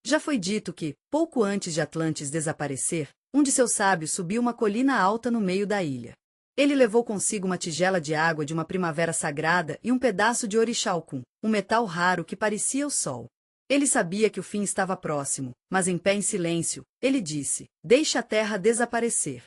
Já foi dito que, pouco antes de Atlantis desaparecer, um de seus sábios subiu uma colina alta no meio da ilha. Ele levou consigo uma tigela de água de uma primavera sagrada e um pedaço de orixalcum, um metal raro que parecia o sol. Ele sabia que o fim estava próximo, mas em pé em silêncio, ele disse: "Deixe a terra desaparecer."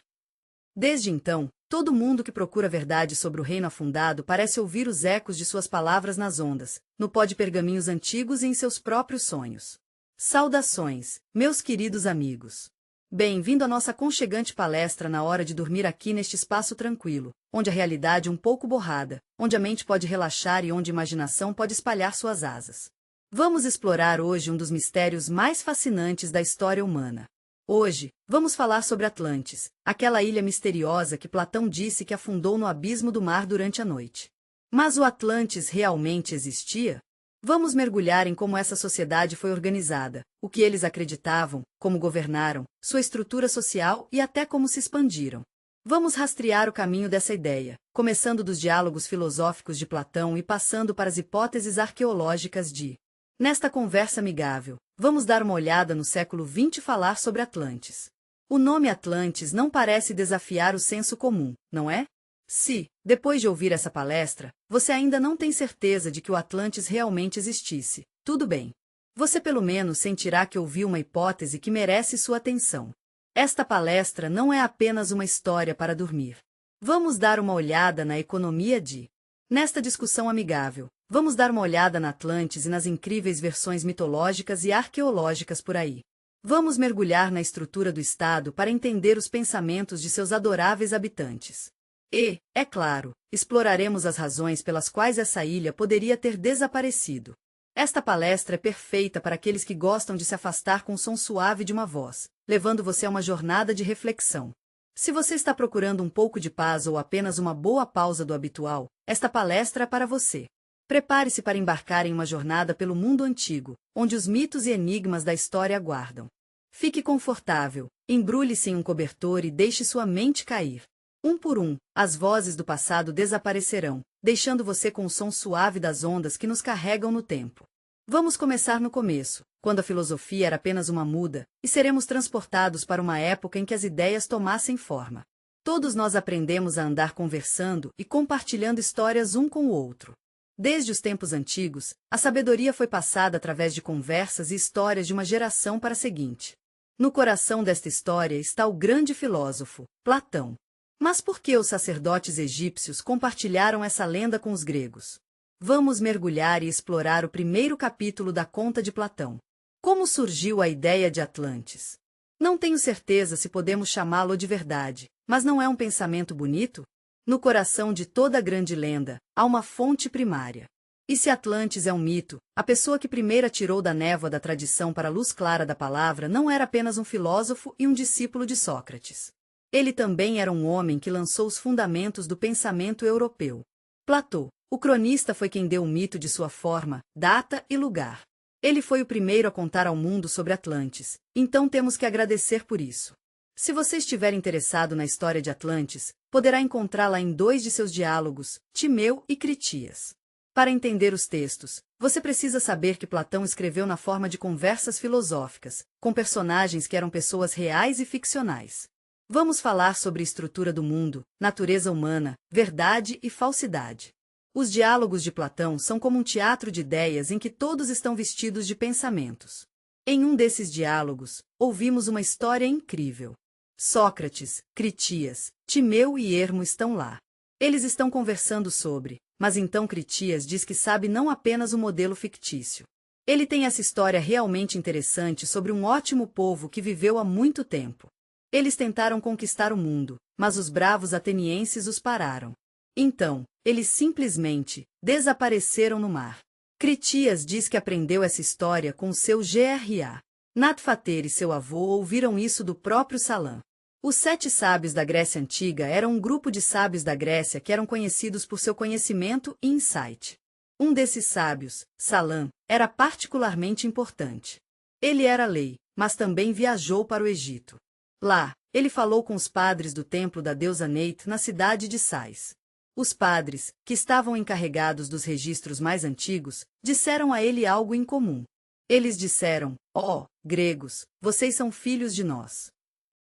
Desde então, todo mundo que procura verdade sobre o reino afundado parece ouvir os ecos de suas palavras nas ondas, no pó de pergaminhos antigos e em seus próprios sonhos. Saudações, meus queridos amigos. Bem-vindo à nossa aconchegante palestra na hora de dormir aqui neste espaço tranquilo, onde a realidade é um pouco borrada, onde a mente pode relaxar e onde a imaginação pode espalhar suas asas. Vamos explorar hoje um dos mistérios mais fascinantes da história humana. Hoje, vamos falar sobre Atlantis, aquela ilha misteriosa que Platão disse que afundou no abismo do mar durante a noite. Mas o Atlantis realmente existia? Vamos mergulhar em como essa sociedade foi organizada, o que eles acreditavam, como governaram, sua estrutura social e até como se expandiram. Vamos rastrear o caminho dessa ideia, começando dos diálogos filosóficos de Platão e passando para as hipóteses arqueológicas de. Nesta conversa amigável, vamos dar uma olhada no século XX e falar sobre Atlantis. O nome Atlantis não parece desafiar o senso comum, não é? Se, depois de ouvir essa palestra, você ainda não tem certeza de que o Atlantis realmente existisse, tudo bem. Você pelo menos sentirá que ouviu uma hipótese que merece sua atenção. Esta palestra não é apenas uma história para dormir. Vamos dar uma olhada na economia de. Nesta discussão amigável, vamos dar uma olhada na Atlantis e nas incríveis versões mitológicas e arqueológicas por aí. Vamos mergulhar na estrutura do Estado para entender os pensamentos de seus adoráveis habitantes. E, é claro, exploraremos as razões pelas quais essa ilha poderia ter desaparecido. Esta palestra é perfeita para aqueles que gostam de se afastar com o som suave de uma voz, levando você a uma jornada de reflexão. Se você está procurando um pouco de paz ou apenas uma boa pausa do habitual, esta palestra é para você. Prepare-se para embarcar em uma jornada pelo mundo antigo, onde os mitos e enigmas da história aguardam. Fique confortável, embrulhe-se em um cobertor e deixe sua mente cair. Um por um, as vozes do passado desaparecerão, deixando você com o som suave das ondas que nos carregam no tempo. Vamos começar no começo, quando a filosofia era apenas uma muda, e seremos transportados para uma época em que as ideias tomassem forma. Todos nós aprendemos a andar conversando e compartilhando histórias um com o outro. Desde os tempos antigos, a sabedoria foi passada através de conversas e histórias de uma geração para a seguinte. No coração desta história está o grande filósofo, Platão. Mas por que os sacerdotes egípcios compartilharam essa lenda com os gregos? Vamos mergulhar e explorar o primeiro capítulo da conta de Platão. Como surgiu a ideia de Atlantis? Não tenho certeza se podemos chamá-lo de verdade, mas não é um pensamento bonito? No coração de toda grande lenda, há uma fonte primária. E se Atlantis é um mito, a pessoa que primeiro tirou da névoa da tradição para a luz clara da palavra não era apenas um filósofo e um discípulo de Sócrates. Ele também era um homem que lançou os fundamentos do pensamento europeu. Platão, o cronista, foi quem deu o mito de sua forma, data e lugar. Ele foi o primeiro a contar ao mundo sobre Atlantis, então temos que agradecer por isso. Se você estiver interessado na história de Atlantis, poderá encontrá-la em 2 de seus diálogos, Timeu e Critias. Para entender os textos, você precisa saber que Platão escreveu na forma de conversas filosóficas, com personagens que eram pessoas reais e ficcionais. Vamos falar sobre a estrutura do mundo, natureza humana, verdade e falsidade. Os diálogos de Platão são como um teatro de ideias em que todos estão vestidos de pensamentos. Em um desses diálogos, ouvimos uma história incrível. Sócrates, Critias, Timeu e Hermo estão lá. Eles estão conversando sobre, mas então Critias diz que sabe não apenas o modelo fictício. Ele tem essa história realmente interessante sobre um ótimo povo que viveu há muito tempo. Eles tentaram conquistar o mundo, mas os bravos atenienses os pararam. Então, eles simplesmente desapareceram no mar. Critias diz que aprendeu essa história com seu GRA. Natfater e seu avô ouviram isso do próprio Salã. Os 7 sábios da Grécia Antiga eram um grupo de sábios da Grécia que eram conhecidos por seu conhecimento e insight. Um desses sábios, Salã, era particularmente importante. Ele era lei, mas também viajou para o Egito. Lá, ele falou com os padres do templo da deusa Neit na cidade de Sais. Os padres, que estavam encarregados dos registros mais antigos, disseram a ele algo incomum. Eles disseram: ó, gregos, vocês são filhos de nós.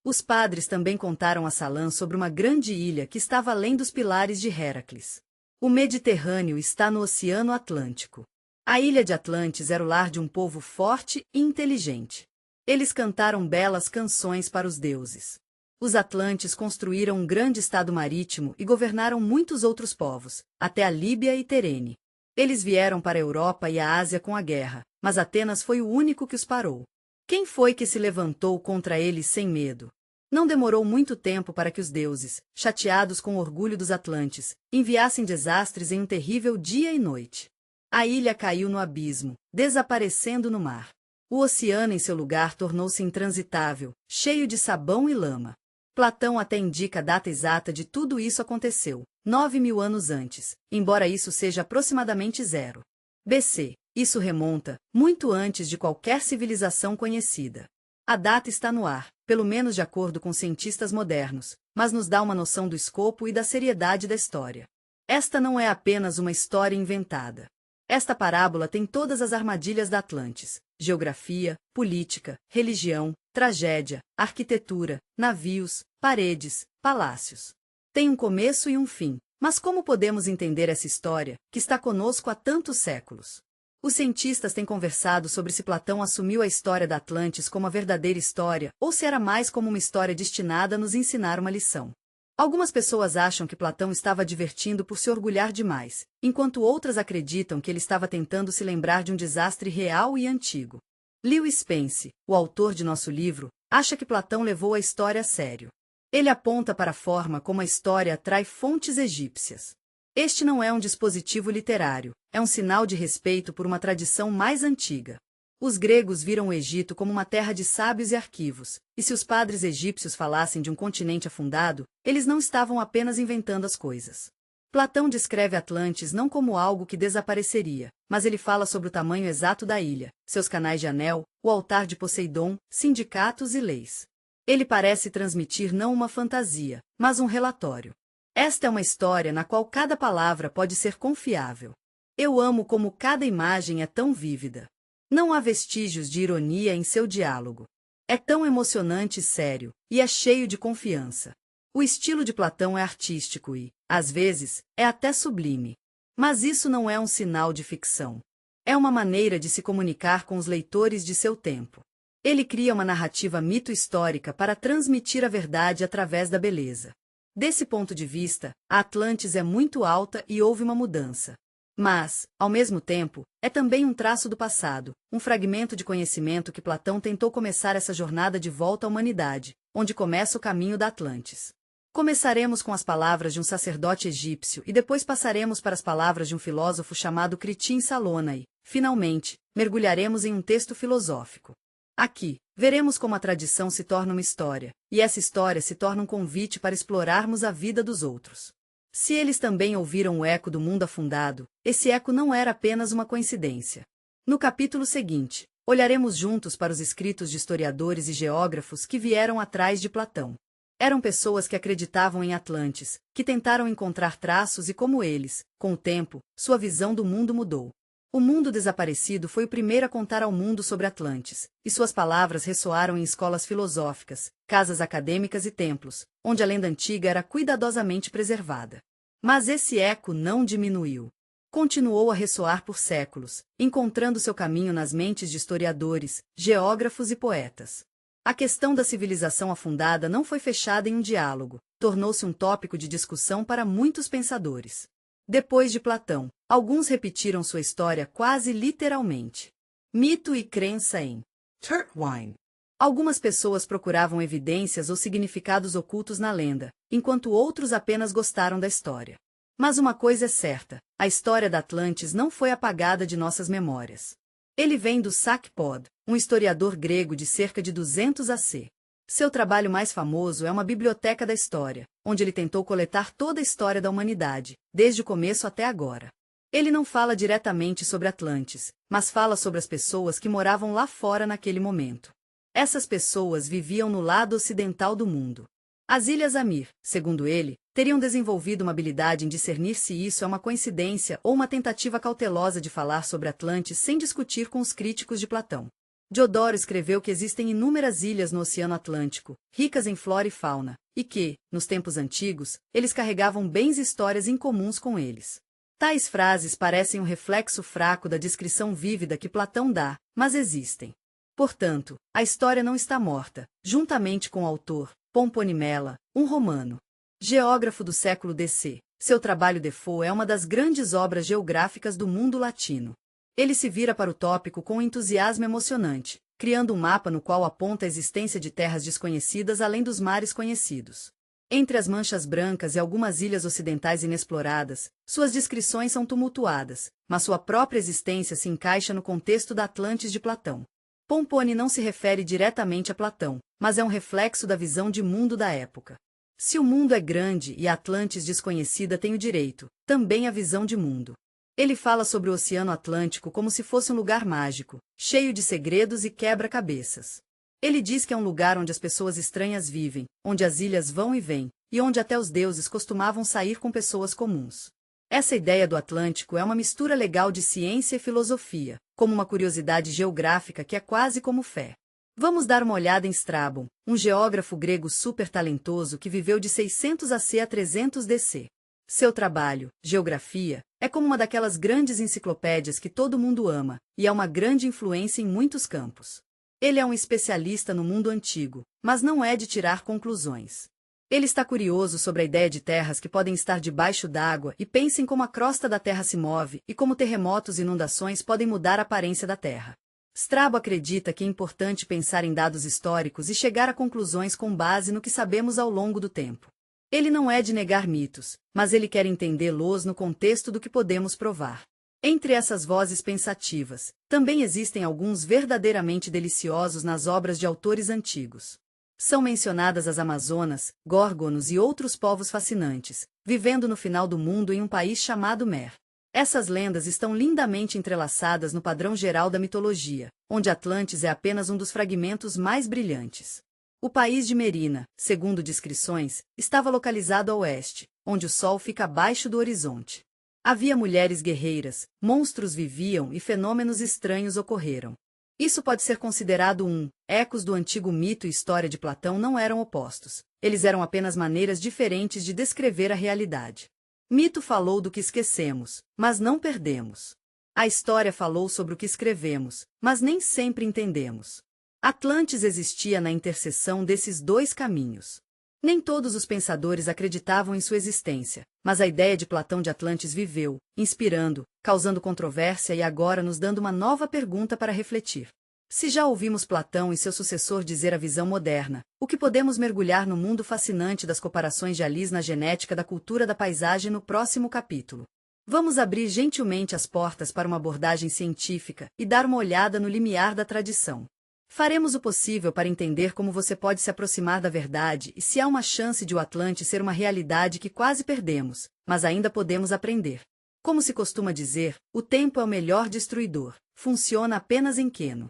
Os padres também contaram a Salã sobre uma grande ilha que estava além dos pilares de Héracles. O Mediterrâneo está no Oceano Atlântico. A ilha de Atlantes era o lar de um povo forte e inteligente. Eles cantaram belas canções para os deuses. Os Atlantes construíram um grande estado marítimo e governaram muitos outros povos, até a Líbia e Terene. Eles vieram para a Europa e a Ásia com a guerra, mas Atenas foi o único que os parou. Quem foi que se levantou contra eles sem medo? Não demorou muito tempo para que os deuses, chateados com o orgulho dos Atlantes, enviassem desastres em um terrível dia e noite. A ilha caiu no abismo, desaparecendo no mar. O oceano em seu lugar tornou-se intransitável, cheio de sabão e lama. Platão até indica a data exata de tudo isso aconteceu, 9.000 anos antes, embora isso seja aproximadamente 0 BC. Isso remonta muito antes de qualquer civilização conhecida. A data está no ar, pelo menos de acordo com cientistas modernos, mas nos dá uma noção do escopo e da seriedade da história. Esta não é apenas uma história inventada. Esta parábola tem todas as armadilhas da Atlantis: geografia, política, religião, tragédia, arquitetura, navios, paredes, palácios. Tem um começo e um fim, mas como podemos entender essa história, que está conosco há tantos séculos? Os cientistas têm conversado sobre se Platão assumiu a história da Atlantis como a verdadeira história ou se era mais como uma história destinada a nos ensinar uma lição. Algumas pessoas acham que Platão estava divertindo por se orgulhar demais, enquanto outras acreditam que ele estava tentando se lembrar de um desastre real e antigo. Lewis Spence, o autor de nosso livro, acha que Platão levou a história a sério. Ele aponta para a forma como a história atrai fontes egípcias. Este não é um dispositivo literário, é um sinal de respeito por uma tradição mais antiga. Os gregos viram o Egito como uma terra de sábios e arquivos, e se os padres egípcios falassem de um continente afundado, eles não estavam apenas inventando as coisas. Platão descreve Atlantis não como algo que desapareceria, mas ele fala sobre o tamanho exato da ilha, seus canais de anel, o altar de Poseidon, sindicatos e leis. Ele parece transmitir não uma fantasia, mas um relatório. Esta é uma história na qual cada palavra pode ser confiável. Eu amo como cada imagem é tão vívida. Não há vestígios de ironia em seu diálogo. É tão emocionante e sério, e é cheio de confiança. O estilo de Platão é artístico e, às vezes, é até sublime. Mas isso não é um sinal de ficção. É uma maneira de se comunicar com os leitores de seu tempo. Ele cria uma narrativa mito-histórica para transmitir a verdade através da beleza. Desse ponto de vista, a Atlantis é muito alta e houve uma mudança. Mas, ao mesmo tempo, é também um traço do passado, um fragmento de conhecimento que Platão tentou começar essa jornada de volta à humanidade, onde começa o caminho da Atlantis. Começaremos com as palavras de um sacerdote egípcio e depois passaremos para as palavras de um filósofo chamado Critim Salona e, finalmente, mergulharemos em um texto filosófico. Aqui, veremos como a tradição se torna uma história, e essa história se torna um convite para explorarmos a vida dos outros. Se eles também ouviram o eco do mundo afundado, esse eco não era apenas uma coincidência. No capítulo seguinte, olharemos juntos para os escritos de historiadores e geógrafos que vieram atrás de Platão. Eram pessoas que acreditavam em Atlantis, que tentaram encontrar traços e como eles, com o tempo, sua visão do mundo mudou. O mundo desaparecido foi o primeiro a contar ao mundo sobre Atlantis, e suas palavras ressoaram em escolas filosóficas, casas acadêmicas e templos, onde a lenda antiga era cuidadosamente preservada. Mas esse eco não diminuiu. Continuou a ressoar por séculos, encontrando seu caminho nas mentes de historiadores, geógrafos e poetas. A questão da civilização afundada não foi fechada em um diálogo, tornou-se um tópico de discussão para muitos pensadores. Depois de Platão, alguns repetiram sua história quase literalmente. Mito e crença em Turtwine. Algumas pessoas procuravam evidências ou significados ocultos na lenda, enquanto outros apenas gostaram da história. Mas uma coisa é certa, a história da Atlantis não foi apagada de nossas memórias. Ele vem do Sakypod, um historiador grego de cerca de 200 AC. Seu trabalho mais famoso é uma biblioteca da história, onde ele tentou coletar toda a história da humanidade, desde o começo até agora. Ele não fala diretamente sobre Atlantis, mas fala sobre as pessoas que moravam lá fora naquele momento. Essas pessoas viviam no lado ocidental do mundo. As Ilhas Amir, segundo ele, teriam desenvolvido uma habilidade em discernir se isso é uma coincidência ou uma tentativa cautelosa de falar sobre Atlantis sem discutir com os críticos de Platão. Diodoro escreveu que existem inúmeras ilhas no Oceano Atlântico, ricas em flora e fauna, e que, nos tempos antigos, eles carregavam bens e histórias incomuns com eles. Tais frases parecem um reflexo fraco da descrição vívida que Platão dá, mas existem. Portanto, a história não está morta, juntamente com o autor, Pomponimela, um romano. Geógrafo do século DC, seu trabalho Defoe é uma das grandes obras geográficas do mundo latino. Ele se vira para o tópico com um entusiasmo emocionante, criando um mapa no qual aponta a existência de terras desconhecidas além dos mares conhecidos. Entre as manchas brancas e algumas ilhas ocidentais inexploradas, suas descrições são tumultuadas, mas sua própria existência se encaixa no contexto da Atlantis de Platão. Pompone não se refere diretamente a Platão, mas é um reflexo da visão de mundo da época. Se o mundo é grande e a Atlantis desconhecida tem o direito, também a visão de mundo. Ele fala sobre o Oceano Atlântico como se fosse um lugar mágico, cheio de segredos e quebra-cabeças. Ele diz que é um lugar onde as pessoas estranhas vivem, onde as ilhas vão e vêm, e onde até os deuses costumavam sair com pessoas comuns. Essa ideia do Atlântico é uma mistura legal de ciência e filosofia, como uma curiosidade geográfica que é quase como fé. Vamos dar uma olhada em Strabon, um geógrafo grego super talentoso que viveu de 600 AC a 300 DC. Seu trabalho, Geografia, é como uma daquelas grandes enciclopédias que todo mundo ama, e é uma grande influência em muitos campos. Ele é um especialista no mundo antigo, mas não é de tirar conclusões. Ele está curioso sobre a ideia de terras que podem estar debaixo d'água e pensa em como a crosta da Terra se move e como terremotos e inundações podem mudar a aparência da Terra. Strabo acredita que é importante pensar em dados históricos e chegar a conclusões com base no que sabemos ao longo do tempo. Ele não é de negar mitos, mas ele quer entendê-los no contexto do que podemos provar. Entre essas vozes pensativas, também existem alguns verdadeiramente deliciosos nas obras de autores antigos. São mencionadas as Amazonas, Górgonos e outros povos fascinantes, vivendo no final do mundo em um país chamado Mer. Essas lendas estão lindamente entrelaçadas no padrão geral da mitologia, onde Atlantis é apenas um dos fragmentos mais brilhantes. O país de Merina, segundo descrições, estava localizado a oeste, onde o sol fica abaixo do horizonte. Havia mulheres guerreiras, monstros viviam e fenômenos estranhos ocorreram. Isso pode ser considerado ecos do antigo mito e história de Platão não eram opostos, eles eram apenas maneiras diferentes de descrever a realidade. Mito falou do que esquecemos, mas não perdemos. A história falou sobre o que escrevemos, mas nem sempre entendemos. Atlantis existia na interseção desses dois caminhos. Nem todos os pensadores acreditavam em sua existência, mas a ideia de Platão de Atlantis viveu, inspirando, causando controvérsia e agora nos dando uma nova pergunta para refletir. Se já ouvimos Platão e seu sucessor dizer a visão moderna, o que podemos mergulhar no mundo fascinante das comparações de Alice na genética da cultura da paisagem no próximo capítulo. Vamos abrir gentilmente as portas para uma abordagem científica e dar uma olhada no limiar da tradição. Faremos o possível para entender como você pode se aproximar da verdade e se há uma chance de o Atlantis ser uma realidade que quase perdemos, mas ainda podemos aprender. Como se costuma dizer, o tempo é o melhor destruidor, funciona apenas em Queno.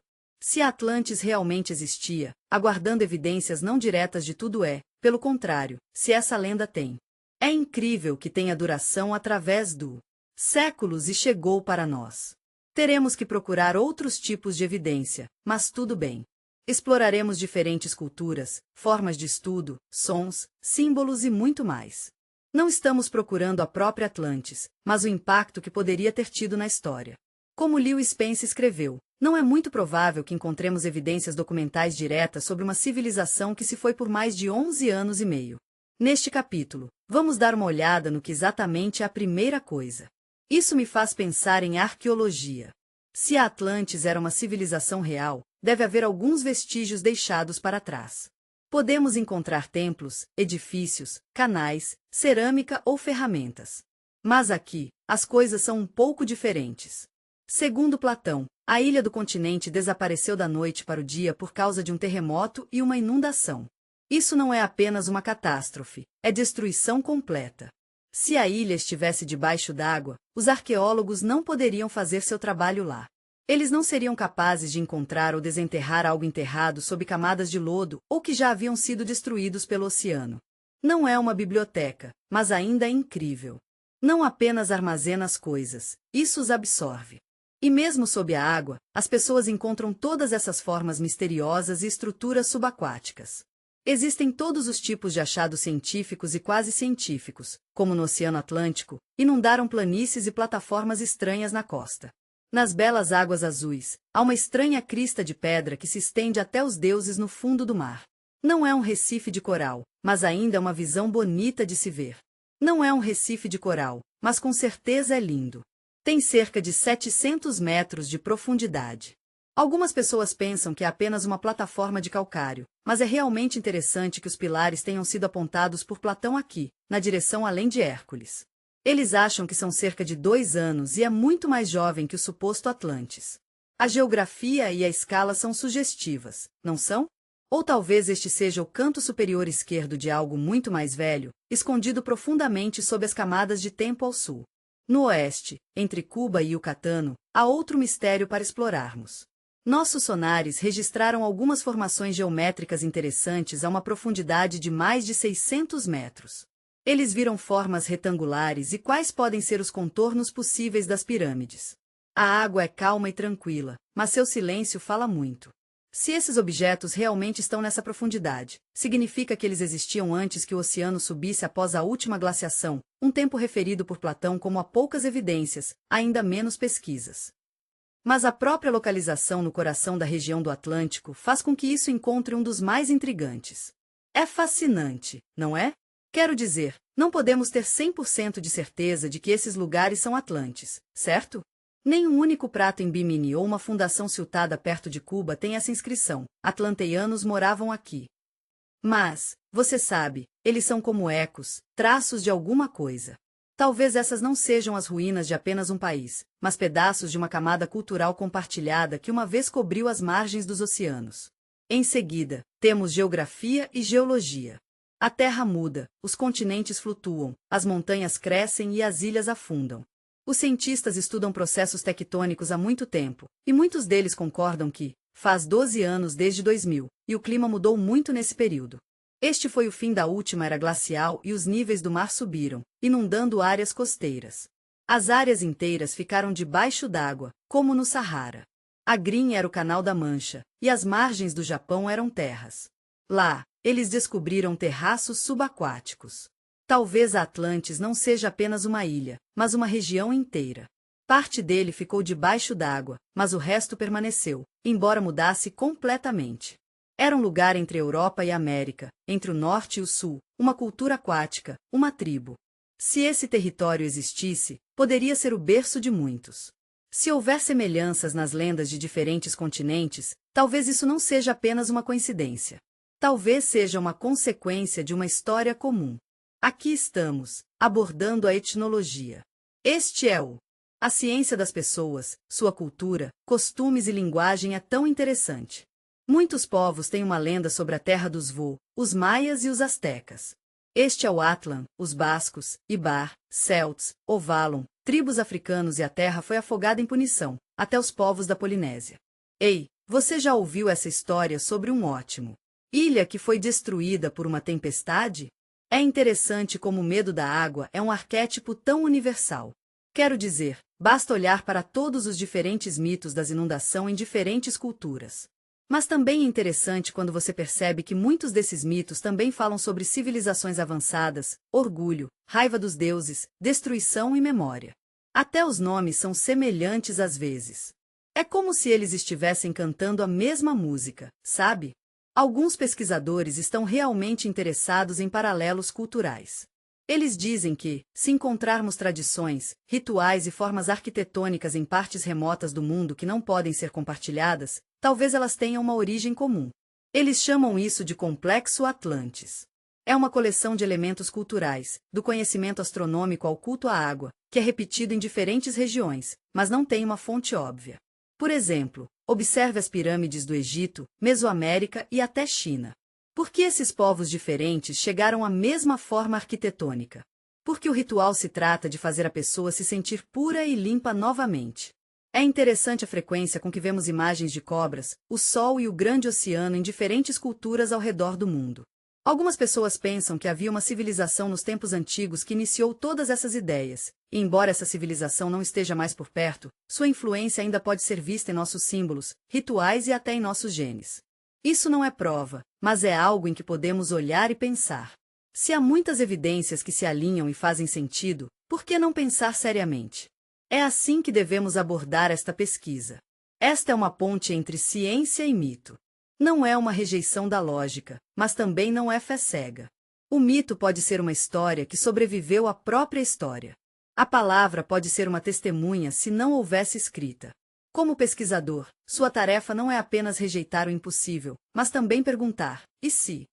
Se a Atlantis realmente existia, aguardando evidências não diretas de tudo pelo contrário, se essa lenda tem. É incrível que tenha duração através do séculos e chegou para nós. Teremos que procurar outros tipos de evidência, mas tudo bem. Exploraremos diferentes culturas, formas de estudo, sons, símbolos e muito mais. Não estamos procurando a própria Atlantis, mas o impacto que poderia ter tido na história. Como Lewis Spence escreveu, não é muito provável que encontremos evidências documentais diretas sobre uma civilização que se foi por mais de 11 anos e meio. Neste capítulo, vamos dar uma olhada no que exatamente é a primeira coisa. Isso me faz pensar em arqueologia. Se a Atlantis era uma civilização real, deve haver alguns vestígios deixados para trás. Podemos encontrar templos, edifícios, canais, cerâmica ou ferramentas. Mas aqui, as coisas são um pouco diferentes. Segundo Platão, a ilha do continente desapareceu da noite para o dia por causa de um terremoto e uma inundação. Isso não é apenas uma catástrofe, é destruição completa. Se a ilha estivesse debaixo d'água, os arqueólogos não poderiam fazer seu trabalho lá. Eles não seriam capazes de encontrar ou desenterrar algo enterrado sob camadas de lodo ou que já haviam sido destruídos pelo oceano. Não é uma biblioteca, mas ainda é incrível. Não apenas armazena as coisas, isso os absorve. E mesmo sob a água, as pessoas encontram todas essas formas misteriosas e estruturas subaquáticas. Existem todos os tipos de achados científicos e quase científicos, como no Oceano Atlântico, inundaram planícies e plataformas estranhas na costa. Nas belas águas azuis, há uma estranha crista de pedra que se estende até os deuses no fundo do mar. Não é um recife de coral, mas ainda é uma visão bonita de se ver. Não é um recife de coral, mas com certeza é lindo. Tem cerca de 700 metros de profundidade. Algumas pessoas pensam que é apenas uma plataforma de calcário, mas é realmente interessante que os pilares tenham sido apontados por Platão aqui, na direção além de Hércules. Eles acham que são cerca de 2 anos e é muito mais jovem que o suposto Atlantes. A geografia e a escala são sugestivas, não são? Ou talvez este seja o canto superior esquerdo de algo muito mais velho, escondido profundamente sob as camadas de tempo ao sul. No oeste, entre Cuba e Yucatano, há outro mistério para explorarmos. Nossos sonares registraram algumas formações geométricas interessantes a uma profundidade de mais de 600 metros. Eles viram formas retangulares e quais podem ser os contornos possíveis das pirâmides. A água é calma e tranquila, mas seu silêncio fala muito. Se esses objetos realmente estão nessa profundidade, significa que eles existiam antes que o oceano subisse após a última glaciação, um tempo referido por Platão como há poucas evidências, ainda menos pesquisas. Mas a própria localização no coração da região do Atlântico faz com que isso encontre um dos mais intrigantes. É fascinante, não é? Quero dizer, não podemos ter 100% de certeza de que esses lugares são Atlantes, certo? Nem um único prato em Bimini ou uma fundação siltada perto de Cuba tem essa inscrição: atlanteianos moravam aqui. Mas, você sabe, eles são como ecos, traços de alguma coisa. Talvez essas não sejam as ruínas de apenas um país, mas pedaços de uma camada cultural compartilhada que uma vez cobriu as margens dos oceanos. Em seguida, temos geografia e geologia. A Terra muda, os continentes flutuam, as montanhas crescem e as ilhas afundam. Os cientistas estudam processos tectônicos há muito tempo, e muitos deles concordam que faz 12 anos desde 2000, e o clima mudou muito nesse período. Este foi o fim da última era glacial e os níveis do mar subiram, inundando áreas costeiras. As áreas inteiras ficaram debaixo d'água, como no Saara. A Green era o Canal da Mancha, e as margens do Japão eram terras. Lá, eles descobriram terraços subaquáticos. Talvez a Atlantes não seja apenas uma ilha, mas uma região inteira. Parte dele ficou debaixo d'água, mas o resto permaneceu, embora mudasse completamente. Era um lugar entre Europa e América, entre o norte e o sul, uma cultura aquática, uma tribo. Se esse território existisse, poderia ser o berço de muitos. Se houver semelhanças nas lendas de diferentes continentes, talvez isso não seja apenas uma coincidência. Talvez seja uma consequência de uma história comum. Aqui estamos, abordando a etnologia. Este é a ciência das pessoas, sua cultura, costumes e linguagem é tão interessante. Muitos povos têm uma lenda sobre a terra dos Vo, os maias e os astecas. Este é o Atlan, os bascos, Ibar, Celts, Ovalon, tribos africanos e a terra foi afogada em punição, até os povos da Polinésia. Ei, você já ouviu essa história sobre um ótimo ilha que foi destruída por uma tempestade? É interessante como o medo da água é um arquétipo tão universal. Quero dizer, basta olhar para todos os diferentes mitos das inundações em diferentes culturas. Mas também é interessante quando você percebe que muitos desses mitos também falam sobre civilizações avançadas, orgulho, raiva dos deuses, destruição e memória. Até os nomes são semelhantes às vezes. É como se eles estivessem cantando a mesma música, sabe? Alguns pesquisadores estão realmente interessados em paralelos culturais. Eles dizem que, se encontrarmos tradições, rituais e formas arquitetônicas em partes remotas do mundo que não podem ser compartilhadas, talvez elas tenham uma origem comum. Eles chamam isso de complexo Atlantes. É uma coleção de elementos culturais, do conhecimento astronômico ao culto à água, que é repetido em diferentes regiões, mas não tem uma fonte óbvia. Por exemplo, observe as pirâmides do Egito, Mesoamérica e até China. Por que esses povos diferentes chegaram à mesma forma arquitetônica? Porque o ritual se trata de fazer a pessoa se sentir pura e limpa novamente. É interessante a frequência com que vemos imagens de cobras, o sol e o grande oceano em diferentes culturas ao redor do mundo. Algumas pessoas pensam que havia uma civilização nos tempos antigos que iniciou todas essas ideias, e embora essa civilização não esteja mais por perto, sua influência ainda pode ser vista em nossos símbolos, rituais e até em nossos genes. Isso não é prova, mas é algo em que podemos olhar e pensar. Se há muitas evidências que se alinham e fazem sentido, por que não pensar seriamente? É assim que devemos abordar esta pesquisa. Esta é uma ponte entre ciência e mito. Não é uma rejeição da lógica, mas também não é fé cega. O mito pode ser uma história que sobreviveu à própria história. A palavra pode ser uma testemunha se não houvesse escrita. Como pesquisador, sua tarefa não é apenas rejeitar o impossível, mas também perguntar: e se?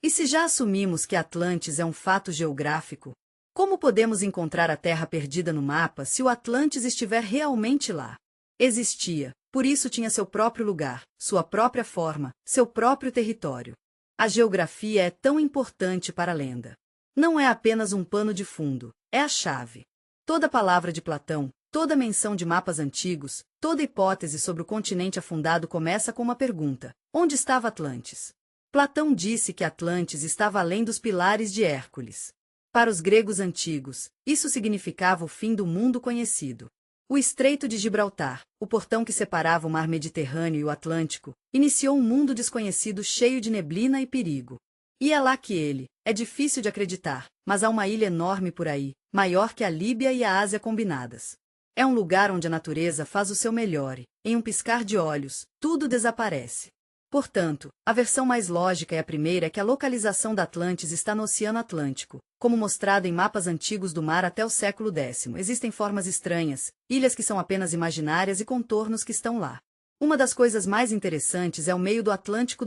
E se já assumimos que Atlantis é um fato geográfico, como podemos encontrar a Terra perdida no mapa se o Atlantis estiver realmente lá? Existia, por isso tinha seu próprio lugar, sua própria forma, seu próprio território. A geografia é tão importante para a lenda. Não é apenas um pano de fundo, é a chave. Toda palavra de Platão, toda menção de mapas antigos, toda hipótese sobre o continente afundado começa com uma pergunta: onde estava Atlantis? Platão disse que Atlantis estava além dos pilares de Hércules. Para os gregos antigos, isso significava o fim do mundo conhecido. O Estreito de Gibraltar, o portão que separava o mar Mediterrâneo e o Atlântico, iniciou um mundo desconhecido cheio de neblina e perigo. E é lá que ele, é difícil de acreditar, mas há uma ilha enorme por aí, maior que a Líbia e a Ásia combinadas. É um lugar onde a natureza faz o seu melhor e, em um piscar de olhos, tudo desaparece. Portanto, a versão mais lógica é a primeira, é que a localização da Atlantis está no Oceano Atlântico, como mostrado em mapas antigos do mar até o século X. Existem formas estranhas, ilhas que são apenas imaginárias e contornos que estão lá. Uma das coisas mais interessantes é o meio do Atlântico,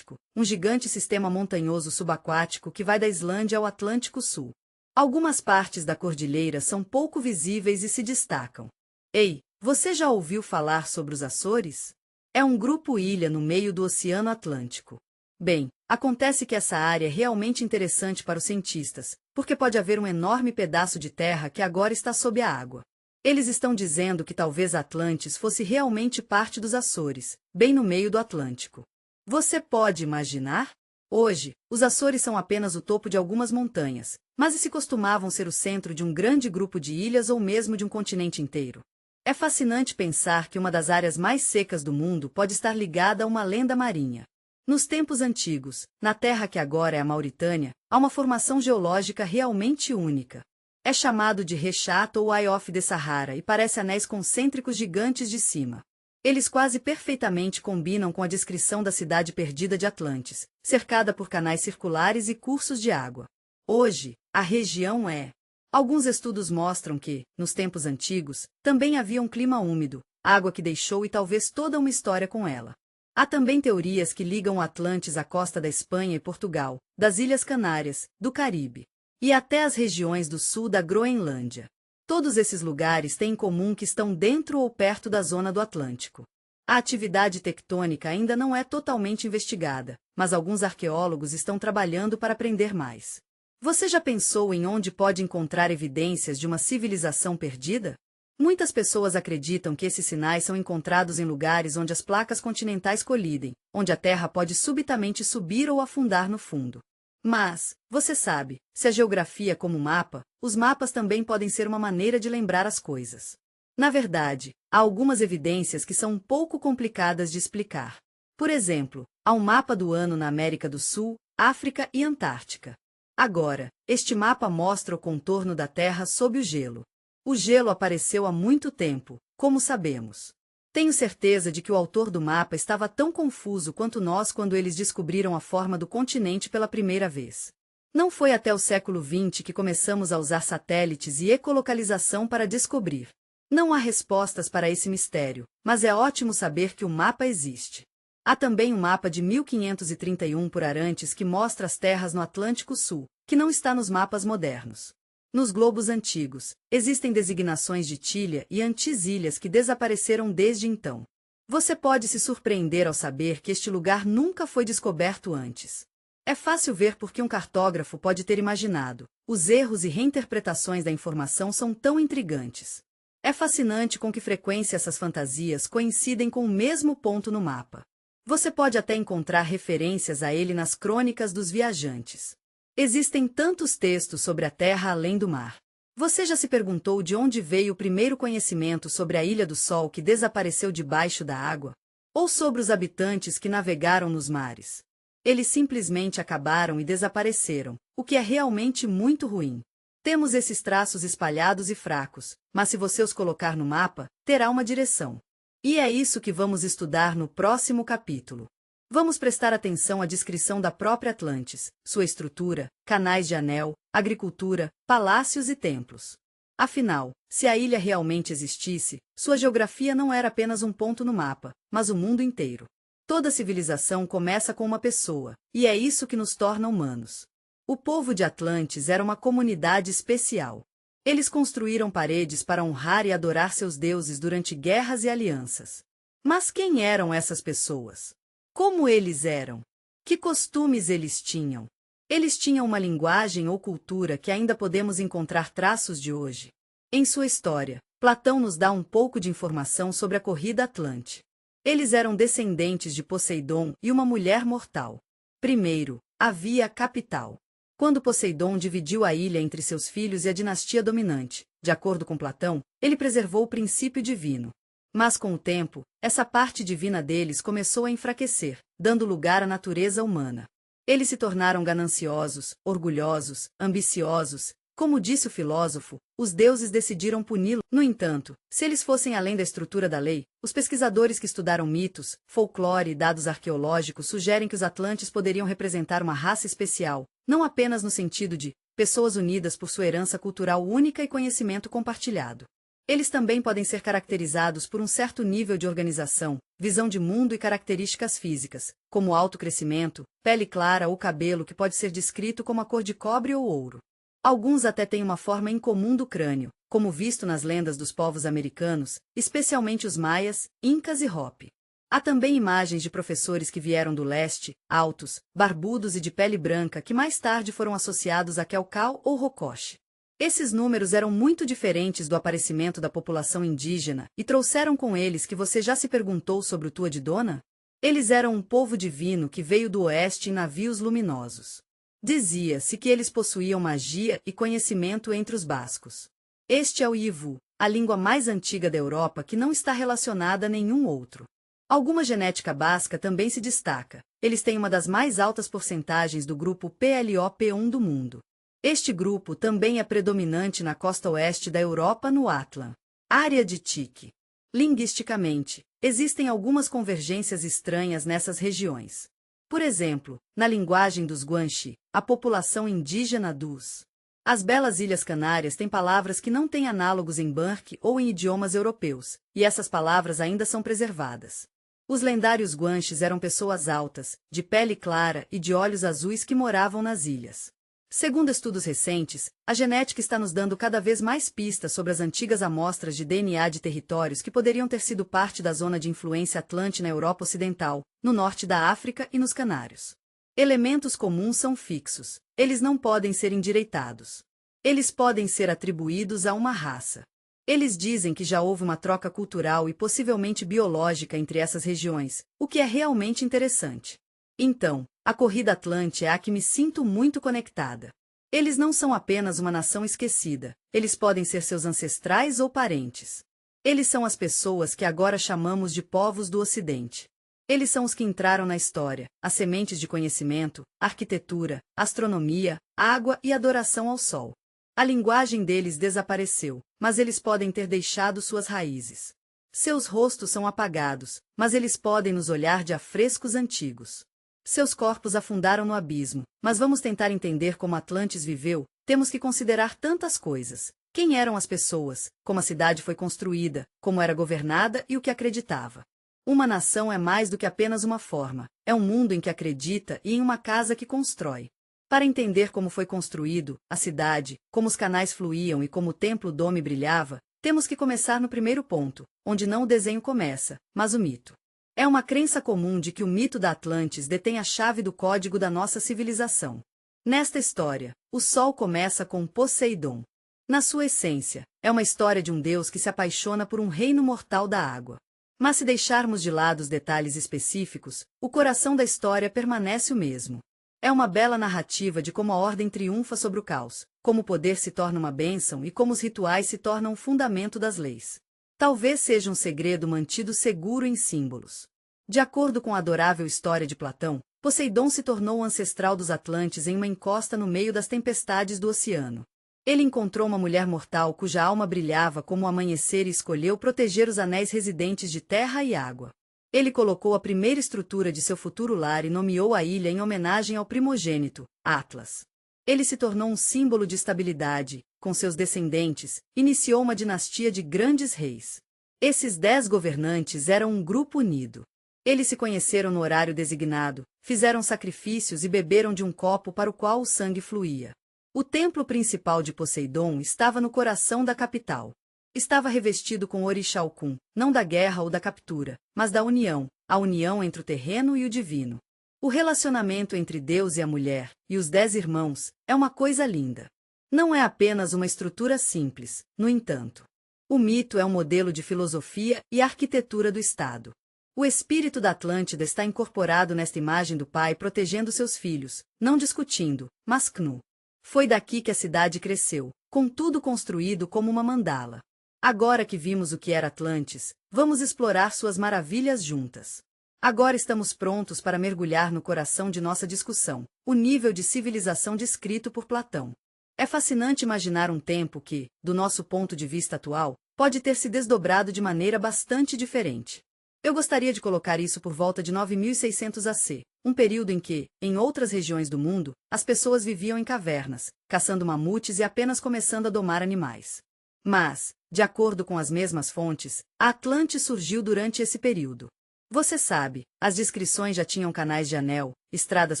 um gigante sistema montanhoso subaquático que vai da Islândia ao Atlântico Sul. Algumas partes da cordilheira são pouco visíveis e se destacam. Ei, você já ouviu falar sobre os Açores? É um grupo-ilha no meio do Oceano Atlântico. Bem, acontece que essa área é realmente interessante para os cientistas, porque pode haver um enorme pedaço de terra que agora está sob a água. Eles estão dizendo que talvez Atlantis fosse realmente parte dos Açores, bem no meio do Atlântico. Você pode imaginar? Hoje, os Açores são apenas o topo de algumas montanhas, mas e se costumavam ser o centro de um grande grupo de ilhas ou mesmo de um continente inteiro? É fascinante pensar que uma das áreas mais secas do mundo pode estar ligada a uma lenda marinha. Nos tempos antigos, na terra que agora é a Mauritânia, há uma formação geológica realmente única. É chamado de Rechat ou Eye of the Sahara e parece anéis concêntricos gigantes de cima. Eles quase perfeitamente combinam com a descrição da cidade perdida de Atlantis, cercada por canais circulares e cursos de água. Hoje, a região é... Alguns estudos mostram que, nos tempos antigos, também havia um clima úmido, água que deixou e talvez toda uma história com ela. Há também teorias que ligam o Atlantis à costa da Espanha e Portugal, das Ilhas Canárias, do Caribe, e até as regiões do sul da Groenlândia. Todos esses lugares têm em comum que estão dentro ou perto da zona do Atlântico. A atividade tectônica ainda não é totalmente investigada, mas alguns arqueólogos estão trabalhando para aprender mais. Você já pensou em onde pode encontrar evidências de uma civilização perdida? Muitas pessoas acreditam que esses sinais são encontrados em lugares onde as placas continentais colidem, onde a Terra pode subitamente subir ou afundar no fundo. Mas, você sabe, se a geografia é como mapa, os mapas também podem ser uma maneira de lembrar as coisas. Na verdade, há algumas evidências que são um pouco complicadas de explicar. Por exemplo, há um mapa do ano na América do Sul, África e Antártica. Agora, este mapa mostra o contorno da Terra sob o gelo. O gelo apareceu há muito tempo, como sabemos. Tenho certeza de que o autor do mapa estava tão confuso quanto nós quando eles descobriram a forma do continente pela primeira vez. Não foi até o século XX que começamos a usar satélites e ecolocalização para descobrir. Não há respostas para esse mistério, mas é ótimo saber que o mapa existe. Há também um mapa de 1531 por Arantes que mostra as terras no Atlântico Sul, que não está nos mapas modernos. Nos globos antigos, existem designações de Tília e Antis-ilhas que desapareceram desde então. Você pode se surpreender ao saber que este lugar nunca foi descoberto antes. É fácil ver por que um cartógrafo pode ter imaginado. Os erros e reinterpretações da informação são tão intrigantes. É fascinante com que frequência essas fantasias coincidem com o mesmo ponto no mapa. Você pode até encontrar referências a ele nas crônicas dos viajantes. Existem tantos textos sobre a Terra além do mar. Você já se perguntou de onde veio o primeiro conhecimento sobre a Ilha do Sol que desapareceu debaixo da água? Ou sobre os habitantes que navegaram nos mares? Eles simplesmente acabaram e desapareceram, o que é realmente muito ruim. Temos esses traços espalhados e fracos, mas se você os colocar no mapa, terá uma direção. E é isso que vamos estudar no próximo capítulo. Vamos prestar atenção à descrição da própria Atlantis, sua estrutura, canais de anel, agricultura, palácios e templos. Afinal, se a ilha realmente existisse, sua geografia não era apenas um ponto no mapa, mas o mundo inteiro. Toda civilização começa com uma pessoa, e é isso que nos torna humanos. O povo de Atlantis era uma comunidade especial. Eles construíram paredes para honrar e adorar seus deuses durante guerras e alianças. Mas quem eram essas pessoas? Como eles eram? Que costumes eles tinham? Eles tinham uma linguagem ou cultura que ainda podemos encontrar traços de hoje. Em sua história, Platão nos dá um pouco de informação sobre a corrida atlante. Eles eram descendentes de Poseidon e uma mulher mortal. Primeiro, havia a capital. Quando Poseidon dividiu a ilha entre seus filhos e a dinastia dominante, de acordo com Platão, ele preservou o princípio divino. Mas com o tempo, essa parte divina deles começou a enfraquecer, dando lugar à natureza humana. Eles se tornaram gananciosos, orgulhosos, ambiciosos. Como disse o filósofo, os deuses decidiram puni-lo. No entanto, se eles fossem além da estrutura da lei, os pesquisadores que estudaram mitos, folclore e dados arqueológicos sugerem que os atlantes poderiam representar uma raça especial, não apenas no sentido de pessoas unidas por sua herança cultural única e conhecimento compartilhado. Eles também podem ser caracterizados por um certo nível de organização, visão de mundo e características físicas, como alto crescimento, pele clara ou cabelo que pode ser descrito como a cor de cobre ou ouro. Alguns até têm uma forma incomum do crânio, como visto nas lendas dos povos americanos, especialmente os maias, incas e Hopi. Há também imagens de professores que vieram do leste, altos, barbudos e de pele branca que mais tarde foram associados a Kelkal ou Rocoche. Esses números eram muito diferentes do aparecimento da população indígena e trouxeram com eles que você já se perguntou sobre o Tua de Dona? Eles eram um povo divino que veio do oeste em navios luminosos. Dizia-se que eles possuíam magia e conhecimento entre os bascos. Este é o Ivu, a língua mais antiga da Europa que não está relacionada a nenhum outro. Alguma genética basca também se destaca. Eles têm uma das mais altas porcentagens do grupo PLOP1 do mundo. Este grupo também é predominante na costa oeste da Europa no Atlan. Área de Tique. Linguisticamente, existem algumas convergências estranhas nessas regiões. Por exemplo, na linguagem dos Guanche, a população indígena dos. As belas Ilhas Canárias têm palavras que não têm análogos em Banque ou em idiomas europeus, e essas palavras ainda são preservadas. Os lendários Guanches eram pessoas altas, de pele clara e de olhos azuis que moravam nas ilhas. Segundo estudos recentes, a genética está nos dando cada vez mais pistas sobre as antigas amostras de DNA de territórios que poderiam ter sido parte da zona de influência atlante na Europa Ocidental, no norte da África e nos Canários. Elementos comuns são fixos, eles não podem ser endireitados. Eles podem ser atribuídos a uma raça. Eles dizem que já houve uma troca cultural e possivelmente biológica entre essas regiões, o que é realmente interessante. Então, a corrida atlante é a que me sinto muito conectada. Eles não são apenas uma nação esquecida, eles podem ser seus ancestrais ou parentes. Eles são as pessoas que agora chamamos de povos do Ocidente. Eles são os que entraram na história, as sementes de conhecimento, arquitetura, astronomia, água e adoração ao sol. A linguagem deles desapareceu, mas eles podem ter deixado suas raízes. Seus rostos são apagados, mas eles podem nos olhar de afrescos antigos. Seus corpos afundaram no abismo, mas vamos tentar entender como Atlantis viveu. Temos que considerar tantas coisas. Quem eram as pessoas, como a cidade foi construída, como era governada e o que acreditava. Uma nação é mais do que apenas uma forma, é um mundo em que acredita e em uma casa que constrói. Para entender como foi construído, a cidade, como os canais fluíam e como o templo Dome brilhava, temos que começar no primeiro ponto, onde não o desenho começa, mas o mito. É uma crença comum de que o mito da Atlantis detém a chave do código da nossa civilização. Nesta história, o sol começa com Poseidon. Na sua essência, é uma história de um deus que se apaixona por um reino mortal da água. Mas se deixarmos de lado os detalhes específicos, o coração da história permanece o mesmo. É uma bela narrativa de como a ordem triunfa sobre o caos, como o poder se torna uma bênção e como os rituais se tornam o fundamento das leis. Talvez seja um segredo mantido seguro em símbolos. De acordo com a adorável história de Platão, Poseidon se tornou o ancestral dos Atlantes em uma encosta no meio das tempestades do oceano. Ele encontrou uma mulher mortal cuja alma brilhava como o amanhecer e escolheu proteger os anéis residentes de terra e água. Ele colocou a primeira estrutura de seu futuro lar e nomeou a ilha em homenagem ao primogênito, Atlas. Ele se tornou um símbolo de estabilidade, com seus descendentes, iniciou uma dinastia de grandes reis. Esses 10 governantes eram um grupo unido. Eles se conheceram no horário designado, fizeram sacrifícios e beberam de um copo para o qual o sangue fluía. O templo principal de Poseidon estava no coração da capital. Estava revestido com Orixá-Okun, não da guerra ou da captura, mas da união, a união entre o terreno e o divino. O relacionamento entre Deus e a mulher, e os 10 irmãos, é uma coisa linda. Não é apenas uma estrutura simples, no entanto. O mito é um modelo de filosofia e arquitetura do Estado. O espírito da Atlântida está incorporado nesta imagem do pai protegendo seus filhos, não discutindo, mas Cnu. Foi daqui que a cidade cresceu, com tudo construído como uma mandala. Agora que vimos o que era Atlantis, vamos explorar suas maravilhas juntas. Agora estamos prontos para mergulhar no coração de nossa discussão, o nível de civilização descrito por Platão. É fascinante imaginar um tempo que, do nosso ponto de vista atual, pode ter se desdobrado de maneira bastante diferente. Eu gostaria de colocar isso por volta de 9600 AC, um período em que, em outras regiões do mundo, as pessoas viviam em cavernas, caçando mamutes e apenas começando a domar animais. Mas, de acordo com as mesmas fontes, a Atlantis surgiu durante esse período. Você sabe, as descrições já tinham canais de anel, estradas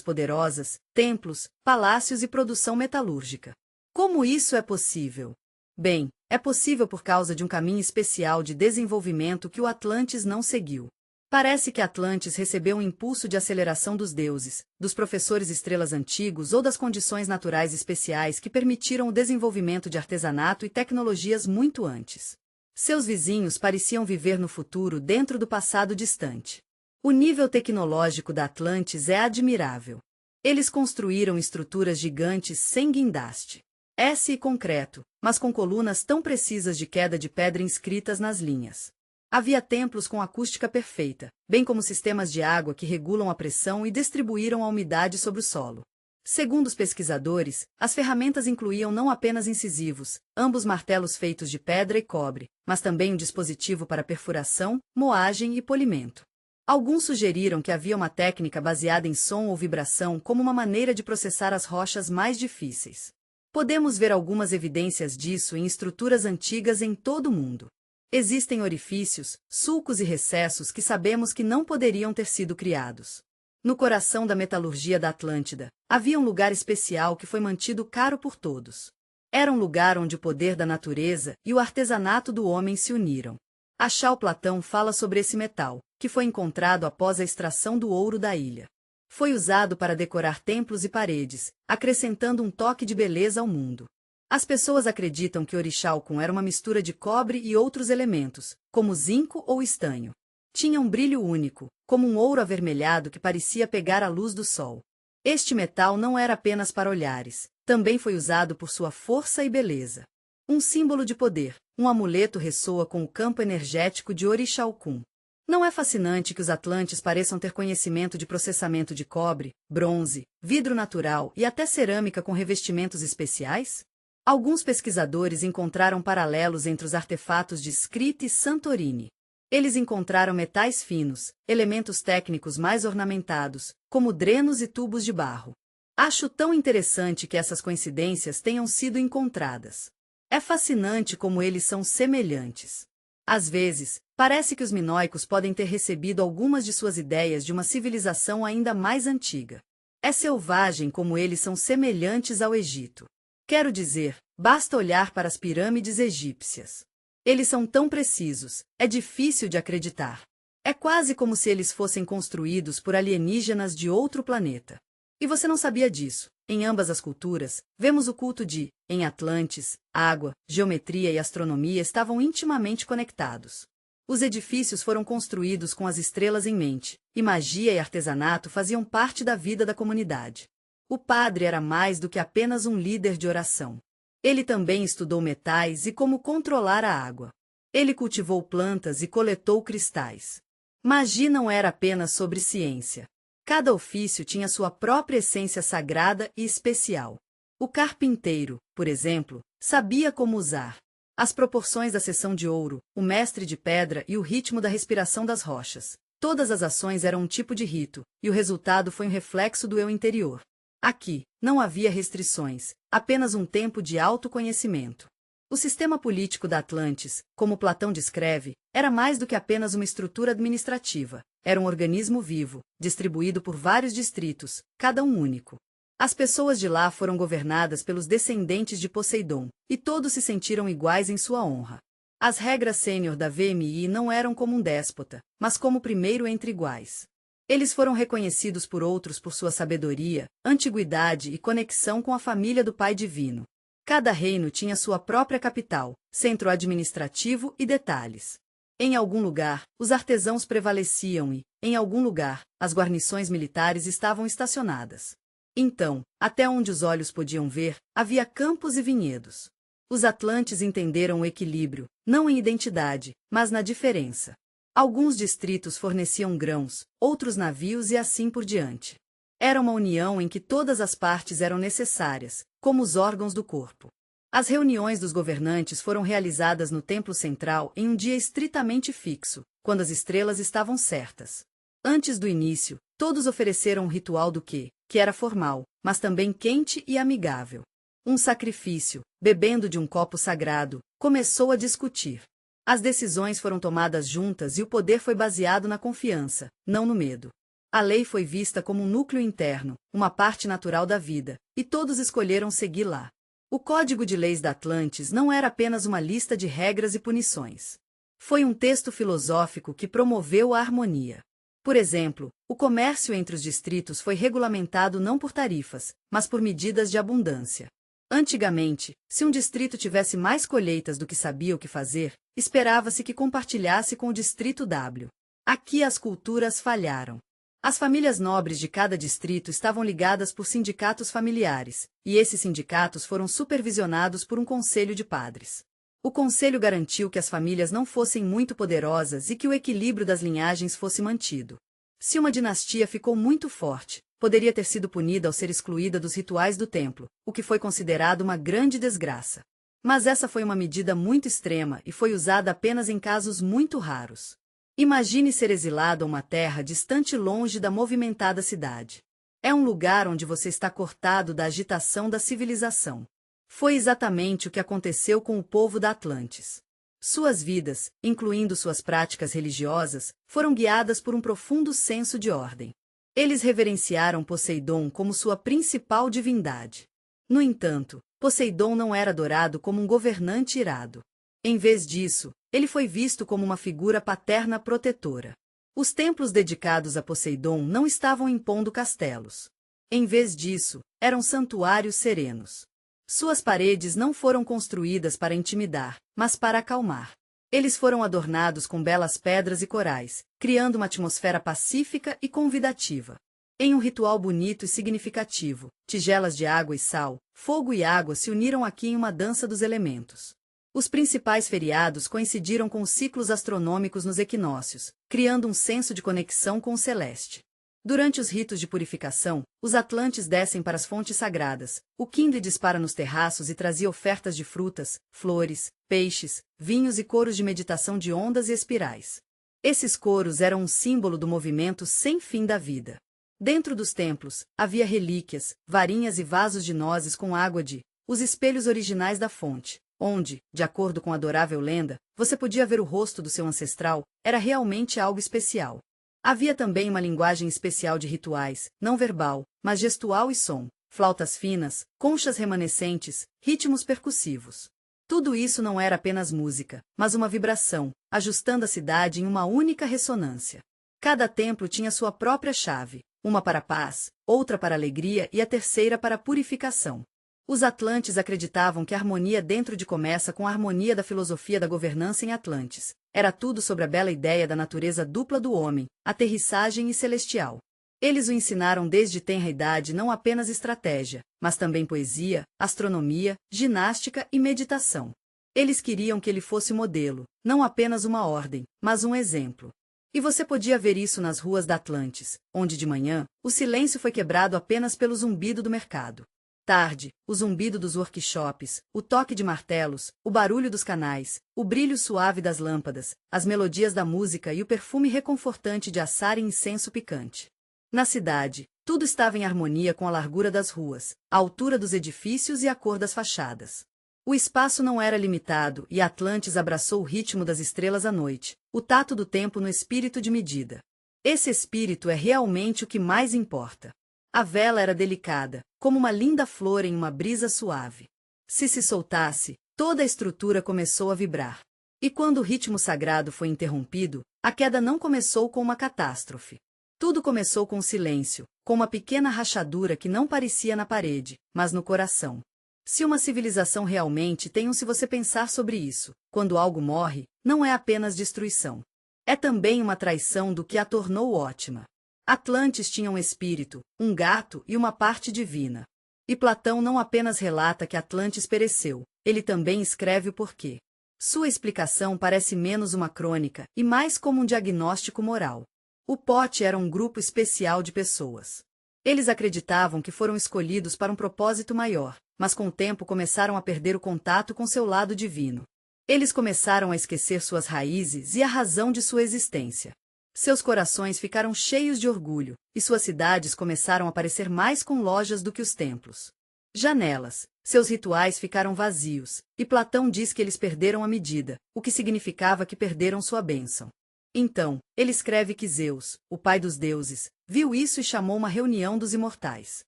poderosas, templos, palácios e produção metalúrgica. Como isso é possível? Bem, é possível por causa de um caminho especial de desenvolvimento que o Atlantis não seguiu. Parece que Atlantis recebeu um impulso de aceleração dos deuses, dos professores estrelas antigos ou das condições naturais especiais que permitiram o desenvolvimento de artesanato e tecnologias muito antes. Seus vizinhos pareciam viver no futuro dentro do passado distante. O nível tecnológico da Atlantis é admirável. Eles construíram estruturas gigantes sem guindaste. E concreto, mas com colunas tão precisas de queda de pedra inscritas nas linhas. Havia templos com acústica perfeita, bem como sistemas de água que regulam a pressão e distribuíram a umidade sobre o solo. Segundo os pesquisadores, as ferramentas incluíam não apenas incisivos, ambos martelos feitos de pedra e cobre, mas também um dispositivo para perfuração, moagem e polimento. Alguns sugeriram que havia uma técnica baseada em som ou vibração como uma maneira de processar as rochas mais difíceis. Podemos ver algumas evidências disso em estruturas antigas em todo o mundo. Existem orifícios, sulcos e recessos que sabemos que não poderiam ter sido criados. No coração da metalurgia da Atlântida, havia um lugar especial que foi mantido caro por todos. Era um lugar onde o poder da natureza e o artesanato do homem se uniram. Achal Platão fala sobre esse metal, que foi encontrado após a extração do ouro da ilha. Foi usado para decorar templos e paredes, acrescentando um toque de beleza ao mundo. As pessoas acreditam que Orixá-Okun era uma mistura de cobre e outros elementos, como zinco ou estanho. Tinha um brilho único, como um ouro avermelhado que parecia pegar a luz do sol. Este metal não era apenas para olhares, também foi usado por sua força e beleza. Um símbolo de poder, um amuleto ressoa com o campo energético de Orixá-Okun. Não é fascinante que os Atlantes pareçam ter conhecimento de processamento de cobre, bronze, vidro natural e até cerâmica com revestimentos especiais? Alguns pesquisadores encontraram paralelos entre os artefatos de Crita e Santorini. Eles encontraram metais finos, elementos técnicos mais ornamentados, como drenos e tubos de barro. Acho tão interessante que essas coincidências tenham sido encontradas. É fascinante como eles são semelhantes. Às vezes, parece que os minoicos podem ter recebido algumas de suas ideias de uma civilização ainda mais antiga. É selvagem como eles são semelhantes ao Egito. Quero dizer, basta olhar para as pirâmides egípcias. Eles são tão precisos, é difícil de acreditar. É quase como se eles fossem construídos por alienígenas de outro planeta. E você não sabia disso. Em ambas as culturas, vemos o culto em Atlantis, água, geometria e astronomia estavam intimamente conectados. Os edifícios foram construídos com as estrelas em mente, e magia e artesanato faziam parte da vida da comunidade. O padre era mais do que apenas um líder de oração. Ele também estudou metais e como controlar a água. Ele cultivou plantas e coletou cristais. Magia não era apenas sobre ciência. Cada ofício tinha sua própria essência sagrada e especial. O carpinteiro, por exemplo, sabia como usar as proporções da seção de ouro, o mestre de pedra e o ritmo da respiração das rochas. Todas as ações eram um tipo de rito, e o resultado foi um reflexo do eu interior. Aqui, não havia restrições, apenas um tempo de autoconhecimento. O sistema político da Atlantis, como Platão descreve, era mais do que apenas uma estrutura administrativa. Era um organismo vivo, distribuído por vários distritos, cada um único. As pessoas de lá foram governadas pelos descendentes de Poseidon, e todos se sentiram iguais em sua honra. As regras sênior da VMI não eram como um déspota, mas como o primeiro entre iguais. Eles foram reconhecidos por outros por sua sabedoria, antiguidade e conexão com a família do Pai Divino. Cada reino tinha sua própria capital, centro administrativo e detalhes. Em algum lugar, os artesãos prevaleciam e, em algum lugar, as guarnições militares estavam estacionadas. Então, até onde os olhos podiam ver, havia campos e vinhedos. Os atlantes entenderam o equilíbrio, não em identidade, mas na diferença. Alguns distritos forneciam grãos, outros navios e assim por diante. Era uma união em que todas as partes eram necessárias, como os órgãos do corpo. As reuniões dos governantes foram realizadas no templo central em um dia estritamente fixo, quando as estrelas estavam certas. Antes do início, todos ofereceram um ritual do que era formal, mas também quente e amigável. Um sacrifício, bebendo de um copo sagrado, começou a discutir. As decisões foram tomadas juntas e o poder foi baseado na confiança, não no medo. A lei foi vista como um núcleo interno, uma parte natural da vida, e todos escolheram seguir lá. O Código de Leis da Atlantis não era apenas uma lista de regras e punições. Foi um texto filosófico que promoveu a harmonia. Por exemplo, o comércio entre os distritos foi regulamentado não por tarifas, mas por medidas de abundância. Antigamente, se um distrito tivesse mais colheitas do que sabia o que fazer, esperava-se que compartilhasse com o distrito W. Aqui as culturas falharam. As famílias nobres de cada distrito estavam ligadas por sindicatos familiares, e esses sindicatos foram supervisionados por um conselho de padres. O conselho garantiu que as famílias não fossem muito poderosas e que o equilíbrio das linhagens fosse mantido. Se uma dinastia ficou muito forte, poderia ter sido punida ao ser excluída dos rituais do templo, o que foi considerado uma grande desgraça. Mas essa foi uma medida muito extrema e foi usada apenas em casos muito raros. Imagine ser exilado a uma terra distante longe da movimentada cidade. É um lugar onde você está cortado da agitação da civilização. Foi exatamente o que aconteceu com o povo da Atlantis. Suas vidas, incluindo suas práticas religiosas, foram guiadas por um profundo senso de ordem. Eles reverenciaram Poseidon como sua principal divindade. No entanto, Poseidon não era adorado como um governante irado. Em vez disso, ele foi visto como uma figura paterna protetora. Os templos dedicados a Poseidon não estavam impondo castelos. Em vez disso, eram santuários serenos. Suas paredes não foram construídas para intimidar, mas para acalmar. Eles foram adornados com belas pedras e corais, criando uma atmosfera pacífica e convidativa. Em um ritual bonito e significativo, tigelas de água e sal, fogo e água se uniram aqui em uma dança dos elementos. Os principais feriados coincidiram com os ciclos astronômicos nos equinócios, criando um senso de conexão com o celeste. Durante os ritos de purificação, os atlantes descem para as fontes sagradas, o Kindle dispara nos terraços e trazia ofertas de frutas, flores, peixes, vinhos e coros de meditação de ondas e espirais. Esses coros eram um símbolo do movimento sem fim da vida. Dentro dos templos, havia relíquias, varinhas e vasos de nozes com água os espelhos originais da fonte, onde, de acordo com a adorável lenda, você podia ver o rosto do seu ancestral, era realmente algo especial. Havia também uma linguagem especial de rituais, não verbal, mas gestual e som, flautas finas, conchas remanescentes, ritmos percussivos. Tudo isso não era apenas música, mas uma vibração, ajustando a cidade em uma única ressonância. Cada templo tinha sua própria chave, uma para a paz, outra para a alegria e a terceira para a purificação. Os Atlantes acreditavam que a harmonia dentro de começa com a harmonia da filosofia da governança em Atlantis. Era tudo sobre a bela ideia da natureza dupla do homem, aterrissagem e celestial. Eles o ensinaram desde tenra idade não apenas estratégia, mas também poesia, astronomia, ginástica e meditação. Eles queriam que ele fosse modelo, não apenas uma ordem, mas um exemplo. E você podia ver isso nas ruas da Atlantis, onde de manhã, o silêncio foi quebrado apenas pelo zumbido do mercado. Tarde, o zumbido dos workshops, o toque de martelos, o barulho dos canais, o brilho suave das lâmpadas, as melodias da música e o perfume reconfortante de assar e incenso picante. Na cidade, tudo estava em harmonia com a largura das ruas, a altura dos edifícios e a cor das fachadas. O espaço não era limitado e Atlantis abraçou o ritmo das estrelas à noite, o tato do tempo no espírito de medida. Esse espírito é realmente o que mais importa. A vela era delicada, como uma linda flor em uma brisa suave. Se soltasse, toda a estrutura começou a vibrar. E quando o ritmo sagrado foi interrompido, a queda não começou com uma catástrofe. Tudo começou com silêncio, com uma pequena rachadura que não parecia na parede, mas no coração. Se uma civilização realmente tem se você pensar sobre isso, quando algo morre, não é apenas destruição. É também uma traição do que a tornou ótima. Atlantis tinha um espírito, um gato e uma parte divina. E Platão não apenas relata que Atlantis pereceu, ele também escreve o porquê. Sua explicação parece menos uma crônica e mais como um diagnóstico moral. O Pote era um grupo especial de pessoas. Eles acreditavam que foram escolhidos para um propósito maior, mas com o tempo começaram a perder o contato com seu lado divino. Eles começaram a esquecer suas raízes e a razão de sua existência. Seus corações ficaram cheios de orgulho, e suas cidades começaram a parecer mais com lojas do que os templos. Janelas, seus rituais ficaram vazios, e Platão diz que eles perderam a medida, o que significava que perderam sua bênção. Então, ele escreve que Zeus, o pai dos deuses, viu isso e chamou uma reunião dos imortais.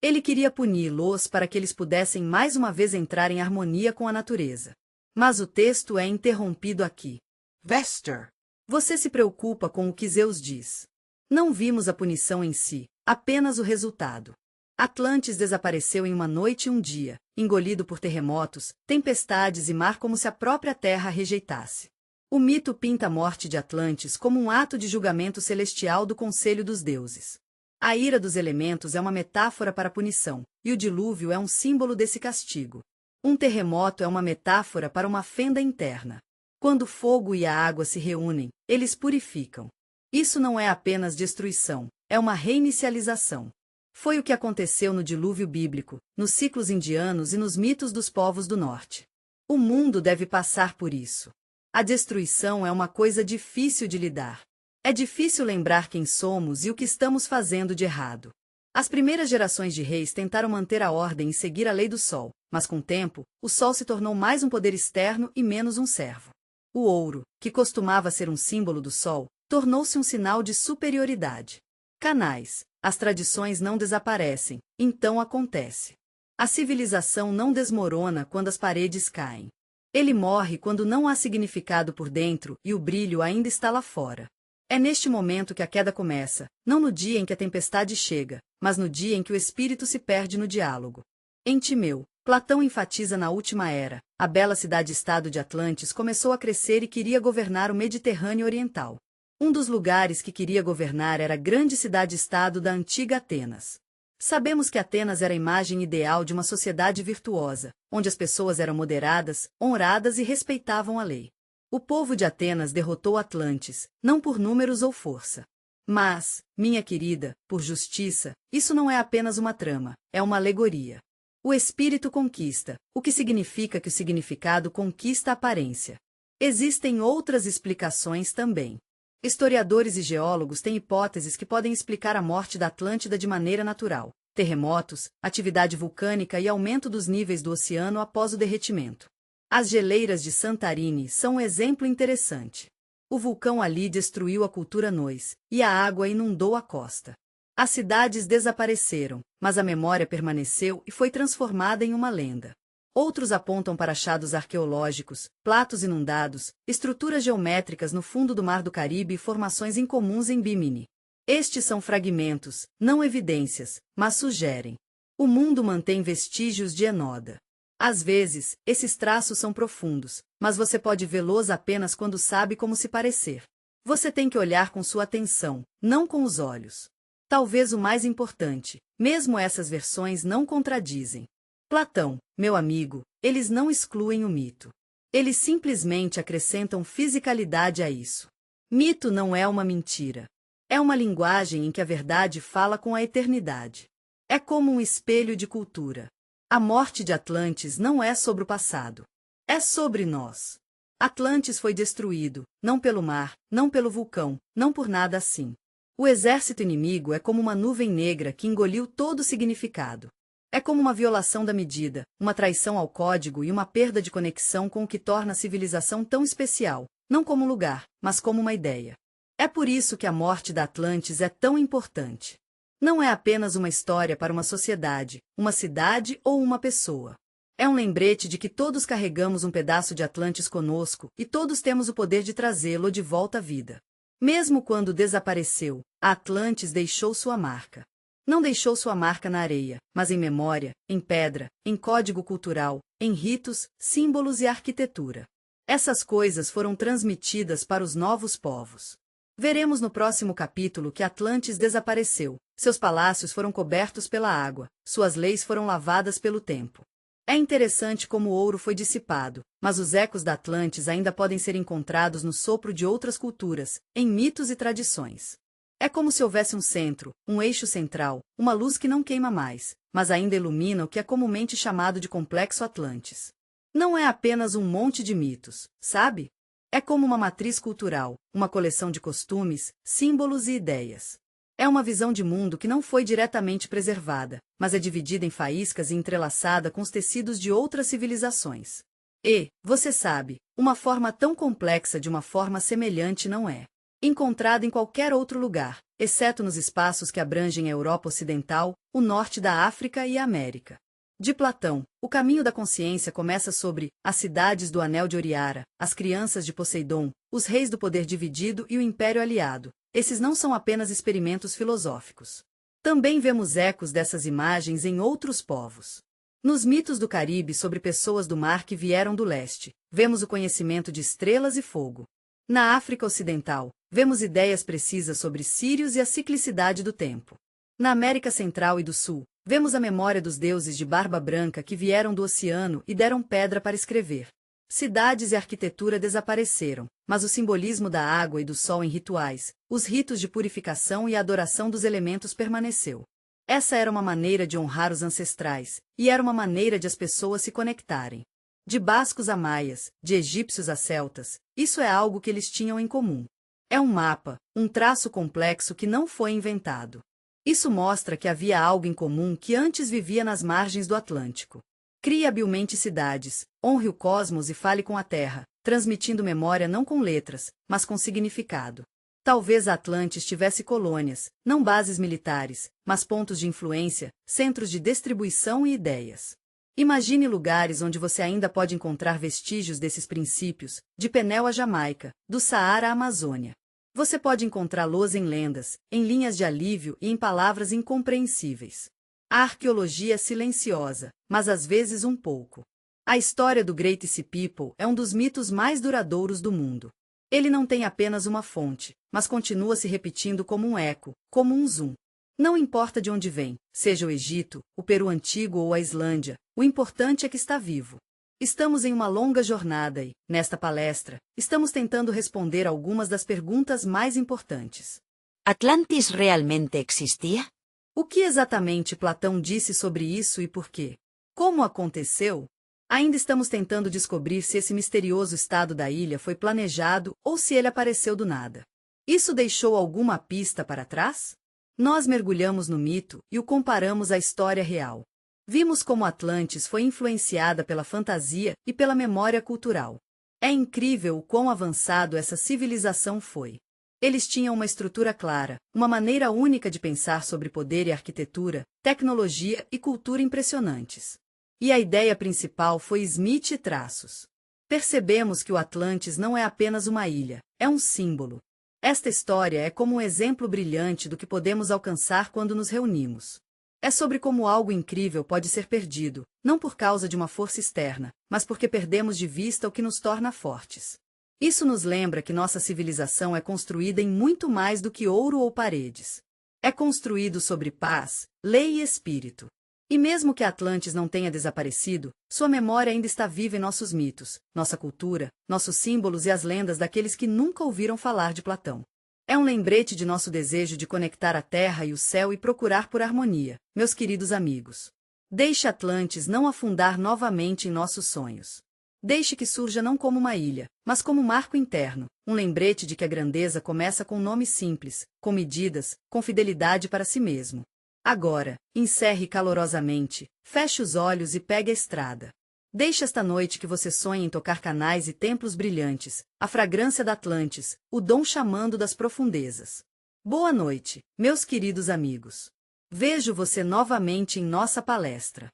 Ele queria puni-los para que eles pudessem mais uma vez entrar em harmonia com a natureza. Mas o texto é interrompido aqui. Vester. Você se preocupa com o que Zeus diz. Não vimos a punição em si, apenas o resultado. Atlantis desapareceu em uma noite e um dia, engolido por terremotos, tempestades e mar como se a própria terra a rejeitasse. O mito pinta a morte de Atlantis como um ato de julgamento celestial do conselho dos deuses. A ira dos elementos é uma metáfora para a punição, e o dilúvio é um símbolo desse castigo. Um terremoto é uma metáfora para uma fenda interna. Quando o fogo e a água se reúnem, eles purificam. Isso não é apenas destruição, é uma reinicialização. Foi o que aconteceu no dilúvio bíblico, nos ciclos indianos e nos mitos dos povos do norte. O mundo deve passar por isso. A destruição é uma coisa difícil de lidar. É difícil lembrar quem somos e o que estamos fazendo de errado. As primeiras gerações de reis tentaram manter a ordem e seguir a lei do sol, mas com o tempo, o sol se tornou mais um poder externo e menos um servo. O ouro, que costumava ser um símbolo do sol, tornou-se um sinal de superioridade. Canais, as tradições não desaparecem, então acontece. A civilização não desmorona quando as paredes caem. Ele morre quando não há significado por dentro e o brilho ainda está lá fora. É neste momento que a queda começa, não no dia em que a tempestade chega, mas no dia em que o espírito se perde no diálogo. Em Timeu, Platão enfatiza na última era, a bela cidade-estado de Atlantis começou a crescer e queria governar o Mediterrâneo Oriental. Um dos lugares que queria governar era a grande cidade-estado da antiga Atenas. Sabemos que Atenas era a imagem ideal de uma sociedade virtuosa, onde as pessoas eram moderadas, honradas e respeitavam a lei. O povo de Atenas derrotou Atlantis, não por números ou força. Mas, minha querida, por justiça, isso não é apenas uma trama, é uma alegoria. O espírito conquista, o que significa que o significado conquista a aparência. Existem outras explicações também. Historiadores e geólogos têm hipóteses que podem explicar a morte da Atlântida de maneira natural: terremotos, atividade vulcânica e aumento dos níveis do oceano após o derretimento. As geleiras de Santorini são um exemplo interessante. O vulcão ali destruiu a cultura Nois, e a água inundou a costa. As cidades desapareceram, mas a memória permaneceu e foi transformada em uma lenda. Outros apontam para achados arqueológicos, platos inundados, estruturas geométricas no fundo do Mar do Caribe e formações incomuns em Bimini. Estes são fragmentos, não evidências, mas sugerem. O mundo mantém vestígios de Enoda. Às vezes, esses traços são profundos, mas você pode vê-los apenas quando sabe como se parecer. Você tem que olhar com sua atenção, não com os olhos. Talvez o mais importante, mesmo essas versões não contradizem. Platão, meu amigo, eles não excluem o mito. Eles simplesmente acrescentam fisicalidade a isso. Mito não é uma mentira. É uma linguagem em que a verdade fala com a eternidade. É como um espelho de cultura. A morte de Atlantis não é sobre o passado. É sobre nós. Atlantis foi destruído, não pelo mar, não pelo vulcão, não por nada assim. O exército inimigo é como uma nuvem negra que engoliu todo o significado. É como uma violação da medida, uma traição ao código e uma perda de conexão com o que torna a civilização tão especial, não como lugar, mas como uma ideia. É por isso que a morte da Atlantis é tão importante. Não é apenas uma história para uma sociedade, uma cidade ou uma pessoa. É um lembrete de que todos carregamos um pedaço de Atlantis conosco e todos temos o poder de trazê-lo de volta à vida. Mesmo quando desapareceu, a Atlantis deixou sua marca. Não deixou sua marca na areia, mas em memória, em pedra, em código cultural, em ritos, símbolos e arquitetura. Essas coisas foram transmitidas para os novos povos. Veremos no próximo capítulo que Atlantis desapareceu, seus palácios foram cobertos pela água, suas leis foram lavadas pelo tempo. É interessante como o ouro foi dissipado, mas os ecos da Atlantis ainda podem ser encontrados no sopro de outras culturas, em mitos e tradições. É como se houvesse um centro, um eixo central, uma luz que não queima mais, mas ainda ilumina o que é comumente chamado de Complexo Atlantis. Não é apenas um monte de mitos, sabe? É como uma matriz cultural, uma coleção de costumes, símbolos e ideias. É uma visão de mundo que não foi diretamente preservada, mas é dividida em faíscas e entrelaçada com os tecidos de outras civilizações. E, você sabe, uma forma tão complexa de uma forma semelhante não é encontrada em qualquer outro lugar, exceto nos espaços que abrangem a Europa Ocidental, o norte da África e a América. De Platão, o caminho da consciência começa sobre as cidades do Anel de Oriara, as crianças de Poseidon, os reis do poder dividido e o Império Aliado. Esses não são apenas experimentos filosóficos. Também vemos ecos dessas imagens em outros povos. Nos mitos do Caribe sobre pessoas do mar que vieram do leste, vemos o conhecimento de estrelas e fogo. Na África Ocidental, vemos ideias precisas sobre Sírios e a ciclicidade do tempo. Na América Central e do Sul, vemos a memória dos deuses de barba branca que vieram do oceano e deram pedra para escrever. Cidades e arquitetura desapareceram, mas o simbolismo da água e do sol em rituais, os ritos de purificação e a adoração dos elementos permaneceu. Essa era uma maneira de honrar os ancestrais, e era uma maneira de as pessoas se conectarem. De bascos a maias, de egípcios a celtas, isso é algo que eles tinham em comum. É um mapa, um traço complexo que não foi inventado. Isso mostra que havia algo em comum que antes vivia nas margens do Atlântico. Crie habilmente cidades, honre o cosmos e fale com a Terra, transmitindo memória não com letras, mas com significado. Talvez a Atlantis tivesse colônias, não bases militares, mas pontos de influência, centros de distribuição e ideias. Imagine lugares onde você ainda pode encontrar vestígios desses princípios, de Penel a Jamaica, do Saara à Amazônia. Você pode encontrá-los em lendas, em linhas de alívio e em palavras incompreensíveis. A arqueologia é silenciosa, mas às vezes um pouco. A história do Great Sea People é um dos mitos mais duradouros do mundo. Ele não tem apenas uma fonte, mas continua se repetindo como um eco, como um zoom. Não importa de onde vem, seja o Egito, o Peru antigo ou a Islândia, o importante é que está vivo. Estamos em uma longa jornada e, nesta palestra, estamos tentando responder algumas das perguntas mais importantes. ¿Atlantis realmente existía? O que exatamente Platão disse sobre isso e por quê? Como aconteceu? Ainda estamos tentando descobrir se esse misterioso estado da ilha foi planejado ou se ele apareceu do nada. Isso deixou alguma pista para trás? Nós mergulhamos no mito e o comparamos à história real. Vimos como Atlantis foi influenciada pela fantasia e pela memória cultural. É incrível o quão avançado essa civilização foi. Eles tinham uma estrutura clara, uma maneira única de pensar sobre poder e arquitetura, tecnologia e cultura impressionantes. E a ideia principal foi Smith e traços. Percebemos que o Atlantis não é apenas uma ilha, é um símbolo. Esta história é como um exemplo brilhante do que podemos alcançar quando nos reunimos. É sobre como algo incrível pode ser perdido, não por causa de uma força externa, mas porque perdemos de vista o que nos torna fortes. Isso nos lembra que nossa civilização é construída em muito mais do que ouro ou paredes. É construído sobre paz, lei e espírito. E mesmo que Atlantis não tenha desaparecido, sua memória ainda está viva em nossos mitos, nossa cultura, nossos símbolos e as lendas daqueles que nunca ouviram falar de Platão. É um lembrete de nosso desejo de conectar a terra e o céu e procurar por harmonia, meus queridos amigos. Deixe Atlantis não afundar novamente em nossos sonhos. Deixe que surja não como uma ilha, mas como um marco interno, um lembrete de que a grandeza começa com nomes simples, com medidas, com fidelidade para si mesmo. Agora, encerre calorosamente, feche os olhos e pegue a estrada. Deixe esta noite que você sonhe em tocar canais e templos brilhantes, a fragrância da Atlantis, o dom chamando das profundezas. Boa noite, meus queridos amigos. Vejo você novamente em nossa palestra.